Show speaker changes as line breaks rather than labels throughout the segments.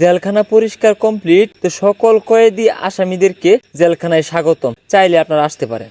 জেলখানা পরিষ্কার কমপ্লিট। তো সকল কয়েদি আসামিদেরকে জেলখানায় স্বাগতম, চাইলে আপনারা আসতে পারেন।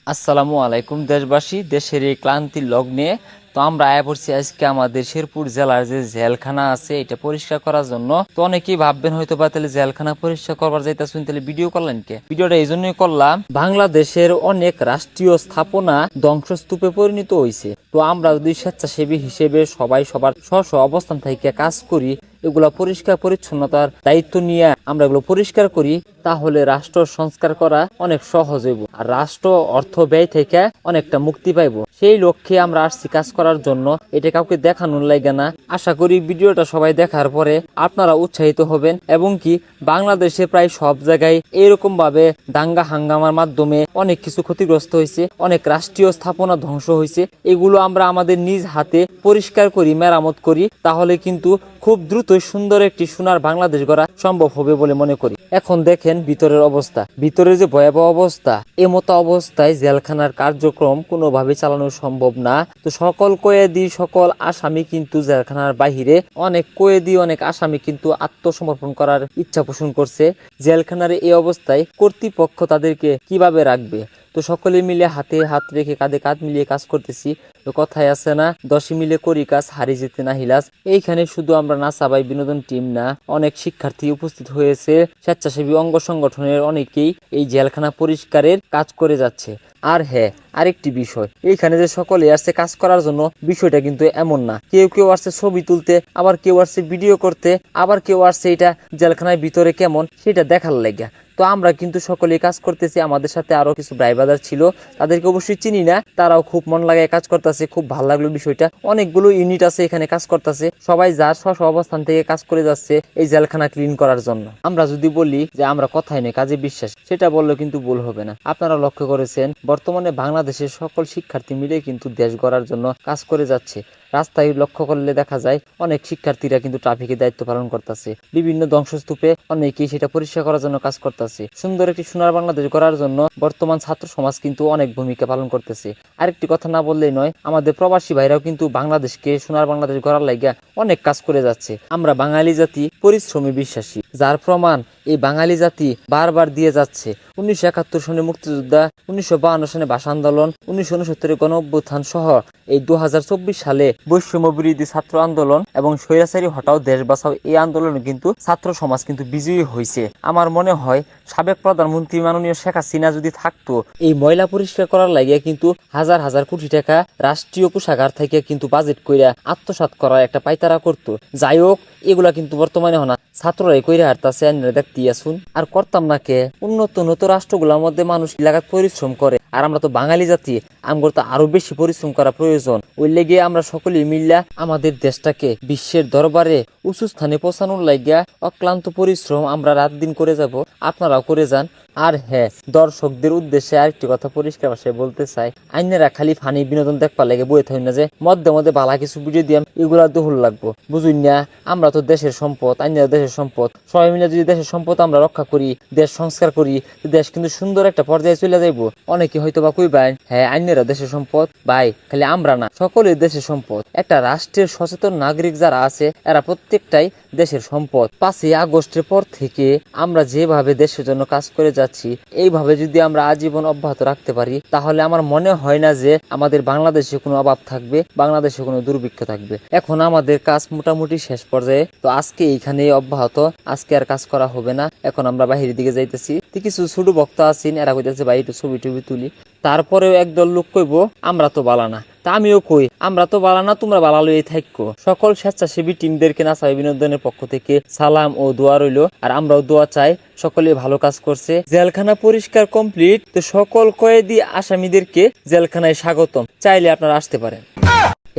আসসালামু আলাইকুম দেশবাসী, দেশের এই ক্লান্তির লগ্নে তো আমরা আয়া পড়ছি আজকে আমাদের শেরপুর জেলার যে জেলখানা আছে এটা পরিষ্কার করার জন্য। তো অনেকেই ভাববেন হয়তো বা তাহলে জেলখানা পরিষ্কার করবার যাইতেছেন, তাহলে ভিডিও করলেন কে? ভিডিওটা এই জন্যই করলাম, বাংলাদেশের অনেক রাষ্ট্রীয় স্থাপনা ধ্বংসস্তূপে পরিণত হয়েছে। তো আমরা যদি স্বেচ্ছাসেবী হিসেবে সবাই সবার স্ব অবস্থান থেকে কাজ করি, এগুলা পরিষ্কার পরিচ্ছন্নতার দায়িত্ব নিয়ে আমরা এগুলো পরিষ্কার করি, তাহলে রাষ্ট্র সংস্কার করা অনেক সহজ হইব আর রাষ্ট্র অর্থ ব্যয় থেকে অনেকটা মুক্তি পাইব। সেই লক্ষ্যে আমরা আসছি কাজ করার জন্য, এটা কাউকে দেখানোর লাগে না। আশা করি ভিডিওটা সবাই দেখার পরে আপনারা উৎসাহিত হবেন এবং কি বাংলাদেশে প্রায় সব জায়গায় এরকম ভাবে দাঙ্গা হাঙ্গামার মাধ্যমে অনেক কিছু ক্ষতিগ্রস্ত হয়েছে, অনেক রাষ্ট্রীয় স্থাপনা ধ্বংস হয়েছে। এগুলো আমরা আমাদের নিজ হাতে পরিষ্কার করি, মেরামত করি, তাহলে কিন্তু খুব দ্রুতই সুন্দর একটি সোনার বাংলাদেশ গড়া সম্ভব হবে বলে মনে করি। এখন দেখেন ভিতরের অবস্থা, ভিতরের যে ভয়াবহ অবস্থা, এমতো অবস্থায় জেলখানার কার্যক্রম কোনোভাবে চালানো সম্ভব না। তো সকল কয়েদি, সকল আসামি কিন্তু জেলখানার বাহিরে, অনেক কয়েদি, অনেক আসামি কিন্তু আত্মসমর্পণ করার ইচ্ছা পোষণ করছে। জেলখানার এই অবস্থায় কর্তৃপক্ষ তাদেরকে কিভাবে রাখবে? তো সকলে মিলে হাতে হাত রেখে কাঁধে কাঁধ মিলিয়ে কাজ করতেছি। তো কথায় আছে না, 10 মিলে করি কাজ, হারি যেতে না হিলাস। এইখানে শুধু আমরা নাসাবাই বিনোদন টিম না, অনেক শিক্ষার্থী উপস্থিত হয়েছে। স্বেচ্ছাসেবী অঙ্গ সংগঠনের অনেকেই এই জেলখানা পরিষ্কারের কাজ করে যাচ্ছে। আর হ্যাঁ, আরেকটি বিষয়, এইখানে যে সকলে আসছে কাজ করার জন্য, বিষয়টা কিন্তু এমন না। কেউ কেউ আসছে ছবি তুলতে, আবার কেউ আসছে ভিডিও করতে, আবার কেউ আসছে এটা জেলখানার ভিতরে কেমন সেটা দেখার লাগা। তো আমরা কিন্তু সকলে কাজ করতেছি। আমাদের সাথে আরো কিছু ব্রাইবাদার ছিল, তাদেরকে অবশ্যই চিনি না, তারাও খুব মন লাগায় কাজ করতেছে। খুব ভালো লাগলো বিষয়টা। অনেকগুলো ইউনিট আছে এখানে কাজ করতেছে, সবাই যার স্ব অবস্থান থেকে কাজ করে যাচ্ছে এই জেলখানা ক্লিন করার জন্য। আমরা যদি বলি যে আমরা কথাই নয় কাজে বিশ্বাস, সেটা বললেও কিন্তু ভুল হবে না। আপনারা লক্ষ্য করেছেন বর্তমানে বাংলাদেশের সকল শিক্ষার্থী মিলে কিন্তু দেশ গড়ার জন্য কাজ করে যাচ্ছে। রাস্তায় লক্ষ্য করলে দেখা যায় অনেক শিক্ষার্থীরা কিন্তু ট্রাফিকের দায়িত্ব পালন করতেছে, বিভিন্ন ধ্বংসস্তূপে অনেকেই সেটা পরিষ্কার করার জন্য কাজ করতেছে। সুন্দর একটি সোনার বাংলাদেশ গড়ার জন্য বর্তমান ছাত্র সমাজ কিন্তু অনেক ভূমিকা পালন করতেছে। আরেকটি কথা না বললেই নয়, আমাদের প্রবাসী ভাইরাও কিন্তু বাংলাদেশকে সোনার বাংলাদেশ গড়ার লাগিয়া অনেক কাজ করে যাচ্ছে। আমরা বাঙালি জাতি পরিশ্রমী বিশ্বাসী, যার প্রমাণ এই বাঙালি জাতি বারবার দিয়ে যাচ্ছে। 1971 সনে মুক্তিযোদ্ধা, 1952 সনে ভাষা আন্দোলন, 1969 গণ অভ্যুত্থান সহ এই 2024 সালে বৈষম্য বিরোধী ছাত্র আন্দোলন এবং স্বৈরাচারী হটাও দেশ বাঁচাও এই আন্দোলনে কিন্তু ছাত্র সমাজ কিন্তু বিজয়ী হয়েছে। আমার মনে হয় সাবেক প্রধানমন্ত্রী মাননীয় শেখ হাসিনা যদি থাকতো, এই ময়লা পরিষ্কার করার লাগিয়ে কিন্তু হাজার হাজার কোটি টাকা রাষ্ট্রীয় কোষাগার থেকে কিন্তু বাজেট কইরা আত্মসাৎ করার একটা পাইতারা করতো। যাই হোক, এগুলা কিন্তু বর্তমানে হনা ছাত্ররাই কইরা হারতাছে, দেখতে আসুন। আর করতাম না কে? উন্নত রাষ্ট্রগুলোর মধ্যে মানুষ লাগাত পরিশ্রম করে, আর আমরা তো বাঙালি জাতি, আমগর তো আরো বেশি পরিশ্রম করা প্রয়োজন। ওই লেগে আমরা সকলেই মিল্লা আমাদের দেশটাকে বিশ্বের দরবারে উঁচু স্থানে পৌঁছানোর লাগিয়া অক্লান্ত পরিশ্রম আমরা রাত দিন করে যাব, আপনারাও করে যান। আর হ্যাঁ, দর্শকদের উদ্দেশ্যে আরেকটি কথা পরিষ্কার ভাষায় বলতে চাই, আইনেরা খালি ফানি বিনোদন দেখবার লাগে বয়ে থাকি না যে মধ্যে মধ্যে বালা কিছু ভিডিও দিয়াম, এগুলা দহুল লাগবো, বুঝুন না? আমরা তো দেশের সম্পদ, আইনেরা দেশের সম্পদ। সবাই মিলে যদি দেশের সম্পদ আমরা রক্ষা করি, দেশ সংস্কার করি, দেশ কিন্তু সুন্দর একটা পর্যায়ে চলে যাইব। অনেকে হয়তো বা কইবেন, হ্যাঁ আইনেরা দেশের সম্পদ। ভাই, খালি আমরা না, সকলেই দেশের সম্পদ। একটা রাষ্ট্রের সচেতন নাগরিক যারা আছে, এরা প্রত্যেকটাই দেশের সম্পদ। 5ই আগস্টের পর থেকে আমরা যেভাবে দেশের জন্য কাজ করে যাচ্ছি, এইভাবে যদি আমরা আজীবন অব্যাহত রাখতে পারি, তাহলে আমার মনে হয় না যে আমাদের বাংলাদেশে কোনো অভাব থাকবে, বাংলাদেশে কোনো দুর্ভিক্ষ থাকবে। এখন আমাদের কাজ মোটামুটি শেষ পর্যায়ে। তো আজকে এইখানে অব্যাহত, আজকে আর কাজ করা হবে না। এখন আমরা বাহিরের দিকে যাইতেছি। কিছু ছোট বক্তা আছেন, এরা কইতেছে ভাই একটু ছবি টবি তুলি। তারপরেও একদল লোক কইব আমরা তো বালা না। তা আমিও কই আমরা তো বালা না, তোমরা বালা লইয়াই থাকো। সকল স্বেচ্ছাসেবী টিমদেরকে নাসাই বিনোদনের পক্ষ থেকে সালাম ও দোয়া রইল। আর আমরাও দোয়া চাই, সকলে ভালো কাজ করছে। জেলখানা পরিষ্কার কমপ্লিট। তো সকল কয়েদি আসামিদেরকে জেলখানায় স্বাগতম, চাইলে আপনারা আসতে পারেন।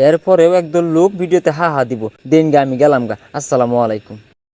এরপরেও একদল লোক ভিডিওতে হা হা দিব, দেন গা আমি গেলাম গা। আসসালামু আলাইকুম।